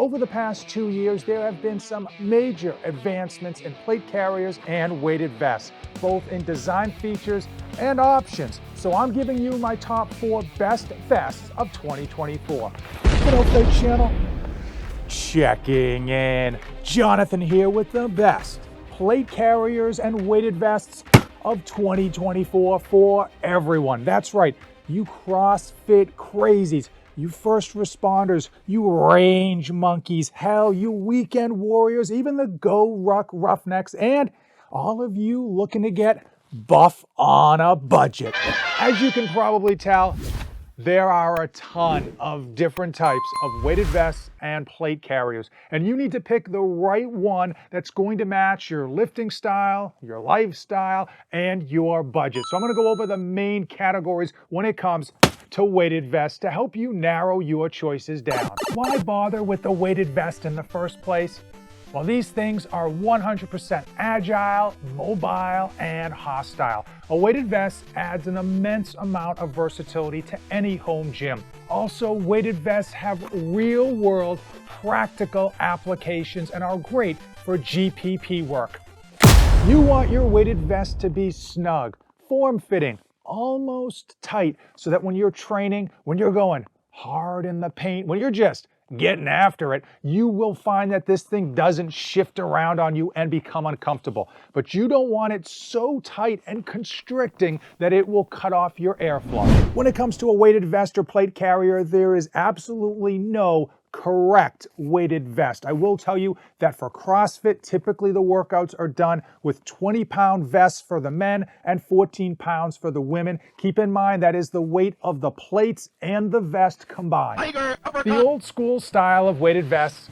Over the past 2 years, there have been some major advancements in plate carriers and weighted vests, both in design features and options. So I'm giving you my top 4 best vests of 2024. Hello, Plate Channel. Checking in. Jonathan here with the best plate carriers and weighted vests of 2024 for everyone. That's right, you CrossFit crazies, you first responders, you range monkeys, hell, you weekend warriors, even the Go Ruck Roughnecks, and all of you looking to get buff on a budget. As you can probably tell, there are a ton of different types of weighted vests and plate carriers, and you need to pick the right one that's going to match your lifting style, your lifestyle, and your budget. So I'm going to go over the main categories when it comes to weighted vests to help you narrow your choices down. Why bother with the weighted vest in the first place? Well, these things are 100% agile, mobile, and hostile. A weighted vest adds an immense amount of versatility to any home gym. Also, weighted vests have real-world, practical applications and are great for G.P.P work. You want your weighted vest to be snug, form-fitting, almost tight, so that when you're training, when you're going hard in the paint, when you're just getting after it, you will find that this thing doesn't shift around on you and become uncomfortable. But you don't want it so tight and constricting that it will cut off your airflow. When it comes to a weighted vest or plate carrier, there is absolutely no correct weighted vest. I will tell you that for CrossFit, typically the workouts are done with 20-pound vests for the men and 14 pounds for the women. Keep in mind that is the weight of the plates and the vest combined. The old school style of weighted vests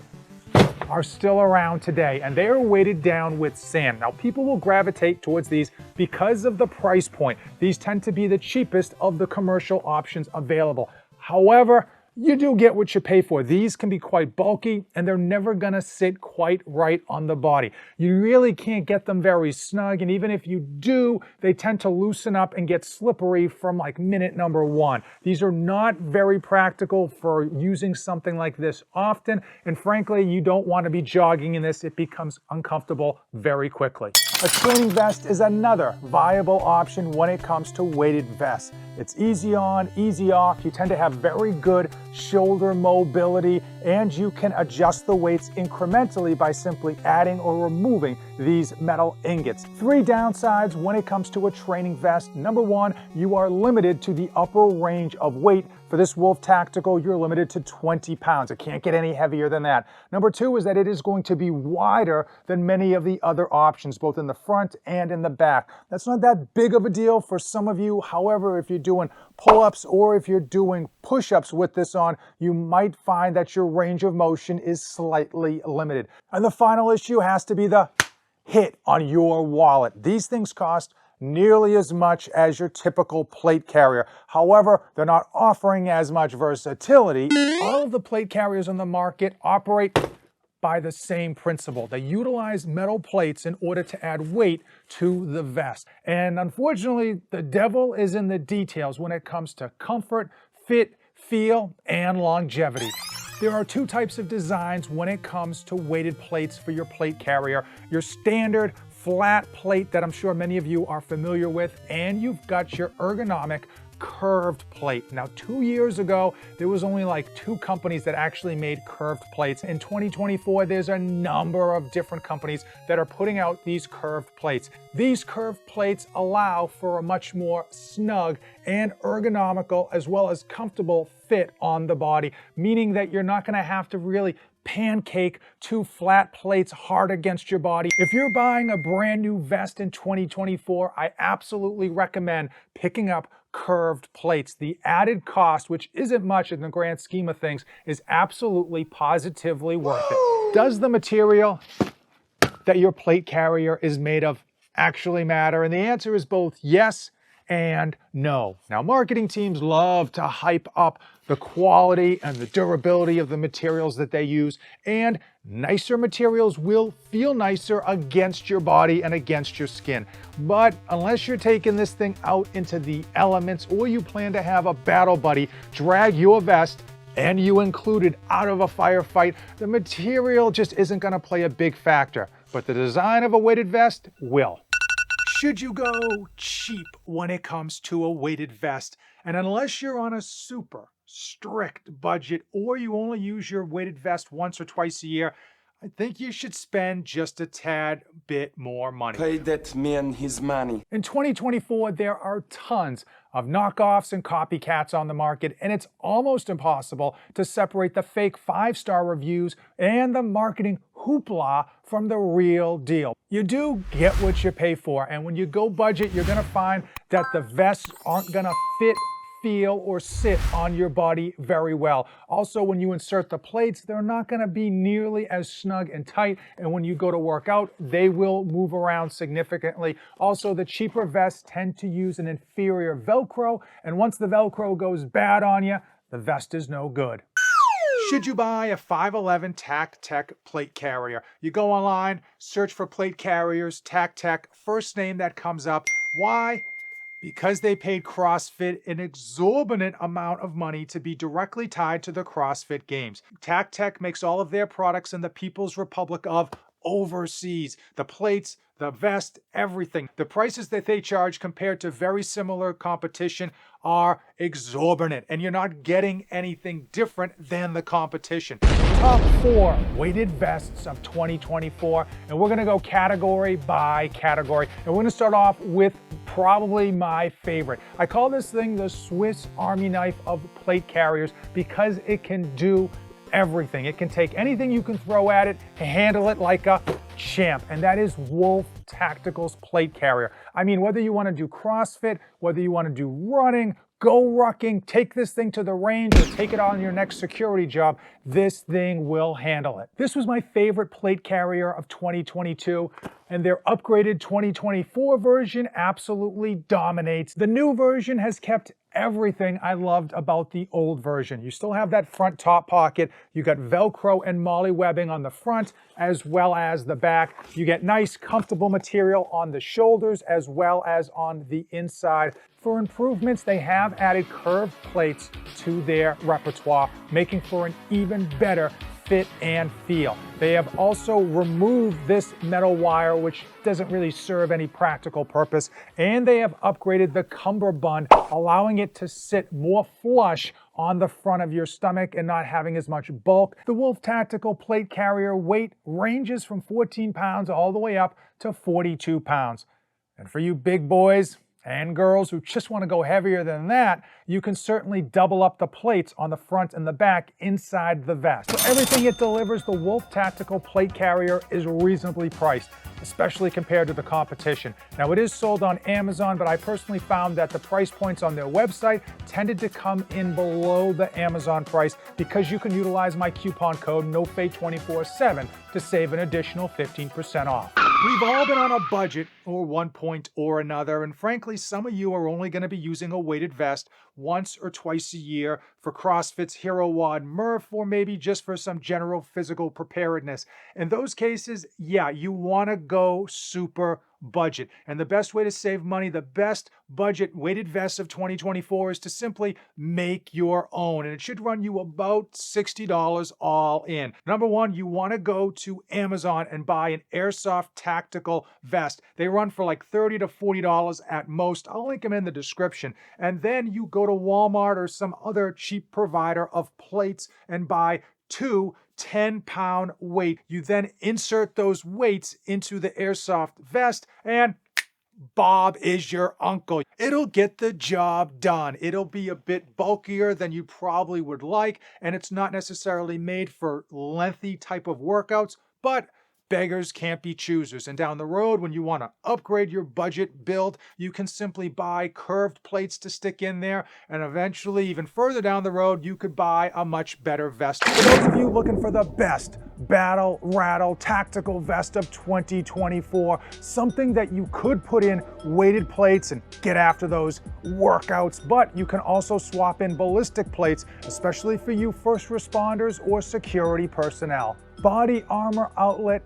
are still around today, and they are weighted down with sand. Now, people will gravitate towards these because of the price point. These tend to be the cheapest of the commercial options available. However, you do get what you pay for. These can be quite bulky and they're never gonna sit quite right on the body. You really can't get them very snug, and even if you do, they tend to loosen up and get slippery from like minute number 1. These are not very practical for using something like this often, and frankly, you don't want to be jogging in this. It becomes uncomfortable very quickly. A training vest is another viable option when it comes to weighted vests. It's easy on, easy off. You tend to have very good shoulder mobility, and you can adjust the weights incrementally by simply adding or removing these metal ingots. 3 downsides when it comes to a training vest. Number 1, you are limited to the upper range of weight. For this Wolf Tactical, you're limited to 20 pounds. It can't get any heavier than that. Number 2 is that it is going to be wider than many of the other options, both in the front and in the back. That's not that big of a deal for some of you. However, if you're doing pull-ups or if you're doing push-ups with this on, you might find that your range of motion is slightly limited. And the final issue has to be the hit on your wallet. These things cost nearly as much as your typical plate carrier. However, they're not offering as much versatility. All of the plate carriers on the market operate by the same principle. They utilize metal plates in order to add weight to the vest. And unfortunately, the devil is in the details when it comes to comfort, fit, feel, and longevity. There are 2 types of designs when it comes to weighted plates for your plate carrier. Your standard flat plate that I'm sure many of you are familiar with, and you've got your ergonomic curved plate. Now, 2 years ago, there was only like 2 companies that actually made curved plates. In 2024, there's a number of different companies that are putting out these curved plates. These curved plates allow for a much more snug and ergonomical as well as comfortable fit on the body, meaning that you're not gonna have to really pancake 2 flat plates hard against your body. If you're buying a brand new vest in 2024, I absolutely recommend picking up curved plates. The added cost, which isn't much in the grand scheme of things, is absolutely positively worth it. Does the material that your plate carrier is made of actually matter? And the answer is both yes and no. Now, marketing teams love to hype up the quality and the durability of the materials that they use, and nicer materials will feel nicer against your body and against your skin. But unless you're taking this thing out into the elements or you plan to have a battle buddy drag your vest and you included out of a firefight, the material just isn't going to play a big factor, but the design of a weighted vest will. Should you go cheap when it comes to a weighted vest? And unless you're on a super strict budget or you only use your weighted vest once or twice a year, I think you should spend just a tad bit more money. Pay that man his money. In 2024, there are tons of knockoffs and copycats on the market, and it's almost impossible to separate the fake 5-star reviews and the marketing hoopla from the real deal. You do get what you pay for, and when you go budget, you're gonna find that the vests aren't gonna fit, feel, or sit on your body very well. Also, when you insert the plates, they're not gonna be nearly as snug and tight, and when you go to work out, they will move around significantly. Also, the cheaper vests tend to use an inferior Velcro, and once the Velcro goes bad on you, the vest is no good. Should you buy a 511 TacTec plate carrier? You go online, search for plate carriers, TacTec, first name that comes up. Why? Because they paid CrossFit an exorbitant amount of money to be directly tied to the CrossFit Games. TacTec makes all of their products in the People's Republic of overseas. The plates, the vest, everything. The prices that they charge compared to very similar competition are exorbitant, and you're not getting anything different than the competition. Top 4 weighted vests of 2024, and we're gonna go category by category, and we're gonna start off with probably my favorite. I call this thing the Swiss Army knife of plate carriers because it can do everything. It can take anything you can throw at it and handle it like a champ, and that is Wolf Tactical's plate carrier. I mean, whether you want to do CrossFit, whether you want to do running, go rucking, take this thing to the range, or take it on your next security job, this thing will handle it. This was my favorite plate carrier of 2022, and their upgraded 2024 version absolutely dominates. The new version has kept everything I loved about the old version. You still have that front top pocket. You got Velcro and Molly webbing on the front as well as the back. You get nice, comfortable material on the shoulders as well as on the inside. For improvements, they have added curved plates to their repertoire, making for an even better fit and feel. They have also removed this metal wire, which doesn't really serve any practical purpose, and they have upgraded the cummerbund, allowing it to sit more flush on the front of your stomach and not having as much bulk. The Wolf Tactical plate carrier weight ranges from 14 pounds all the way up to 42 pounds. And for you big boys and girls who just want to go heavier than that, you can certainly double up the plates on the front and the back inside the vest. For everything it delivers, the Wolf Tactical plate carrier is reasonably priced, especially compared to the competition. Now, it is sold on Amazon, but I personally found that the price points on their website tended to come in below the Amazon price because you can utilize my coupon code NOFADE247 to save an additional 15% off. We've all been on a budget or one point or another, and frankly, some of you are only going to be using a weighted vest once or twice a year for CrossFit's Hero Wad Murph, or maybe just for some general physical preparedness. In those cases, yeah, you want to go super budget. And the best way to save money, the best budget weighted vest of 2024 is to simply make your own. And it should run you about $60 all in. Number one, you want to go to Amazon and buy an Airsoft Tactical vest. They run for like $30 to $40 at most. I'll link them in the description. And then you go to Walmart or some other cheap provider of plates and buy 2 10-pound weight. You then insert those weights into the Airsoft vest and Bob is your uncle. It'll get the job done. It'll be a bit bulkier than you probably would like, and it's not necessarily made for lengthy type of workouts, but beggars can't be choosers. And down the road, when you want to upgrade your budget build, you can simply buy curved plates to stick in there. And eventually, even further down the road, you could buy a much better vest. For those of you looking for the best battle rattle tactical vest of 2024, something that you could put in weighted plates and get after those workouts, but you can also swap in ballistic plates, especially for you first responders or security personnel. Body Armor Outlet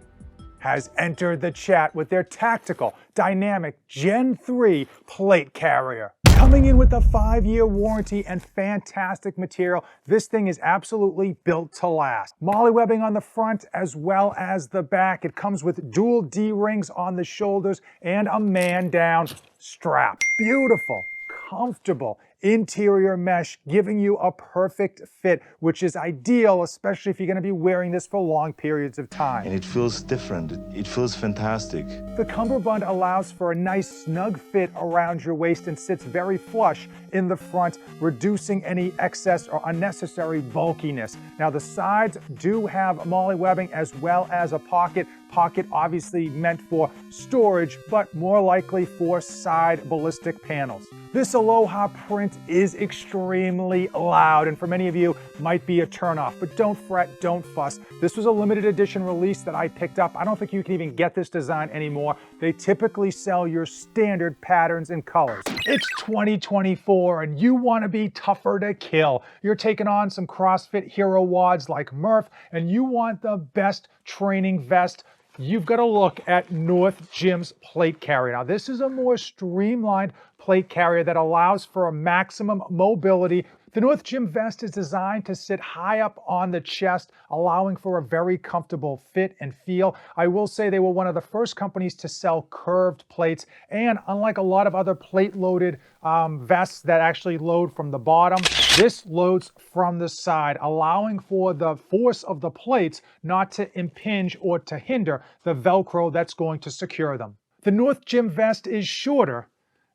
has entered the chat with their tactical, dynamic Gen 3 plate carrier. Coming Coming in with a 5-year warranty and fantastic material, this thing is absolutely built to last. Molly webbing on the front as well as the back. It comes with dual D-rings on the shoulders and a man-down strap. Beautiful, comfortable interior mesh, giving you a perfect fit, which is ideal, especially if you're going to be wearing this for long periods of time. And it feels different. It feels fantastic. The cummerbund allows for a nice snug fit around your waist and sits very flush in the front, reducing any excess or unnecessary bulkiness. Now the sides do have molly webbing as well as a pocket. Pocket obviously meant for storage, but more likely for side ballistic panels. This Aloha print is extremely loud, and for many of you might be a turnoff, but don't fret, don't fuss. This was a limited edition release that I picked up. I don't think you can even get this design anymore. They typically sell your standard patterns and colors. It's 2024 and you want to be tougher to kill. You're taking on some CrossFit hero wads like Murph, and you want the best training vest. You've got to look at North Gym's plate carrier. Now, this is a more streamlined plate carrier that allows for a maximum mobility. The North Gym vest is designed to sit high up on the chest, allowing for a very comfortable fit and feel. I will say they were one of the first companies to sell curved plates, and unlike a lot of other plate-loaded vests that actually load from the bottom, this loads from the side, allowing for the force of the plates not to impinge or to hinder the Velcro that's going to secure them. The North Gym vest is shorter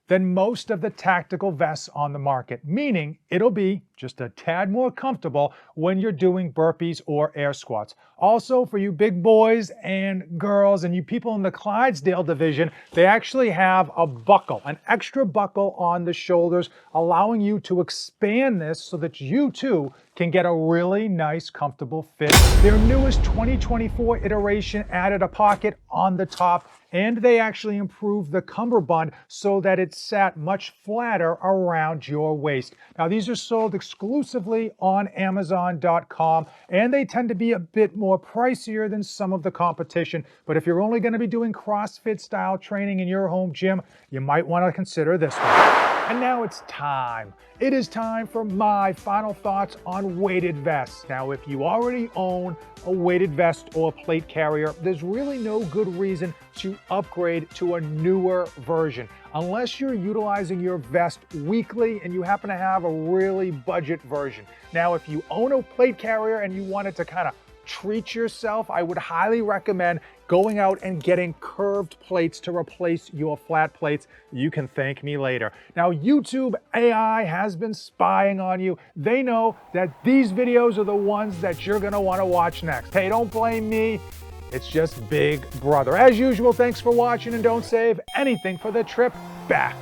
than most of the tactical vests on the market, meaning it'll be just a tad more comfortable when you're doing burpees or air squats. Also, for you big boys and girls and you people in the Clydesdale division, they actually have a buckle, an extra buckle on the shoulders, allowing you to expand this so that you too can get a really nice, comfortable fit. Their newest 2024 iteration added a pocket on the top, and they actually improved the cummerbund so that it sat much flatter around your waist. Now, these are sold exclusively on Amazon.com, and they tend to be a bit more pricier than some of the competition. But if you're only going to be doing CrossFit style training in your home gym, you might want to consider this one. And now it's time. It is time for my final thoughts on weighted vests. Now, if you already own a weighted vest or plate carrier, there's really no good reason to upgrade to a newer version, unless you're utilizing your vest weekly and you happen to have a really budget version. Now, if you own a plate carrier and you wanted to kind of treat yourself, I would highly recommend going out and getting curved plates to replace your flat plates. You can thank me later. Now, YouTube AI has been spying on you. They know that these videos are the ones that you're gonna wanna watch next. Hey, don't blame me. It's just Big Brother. As usual, thanks for watching, and don't save anything for the trip back.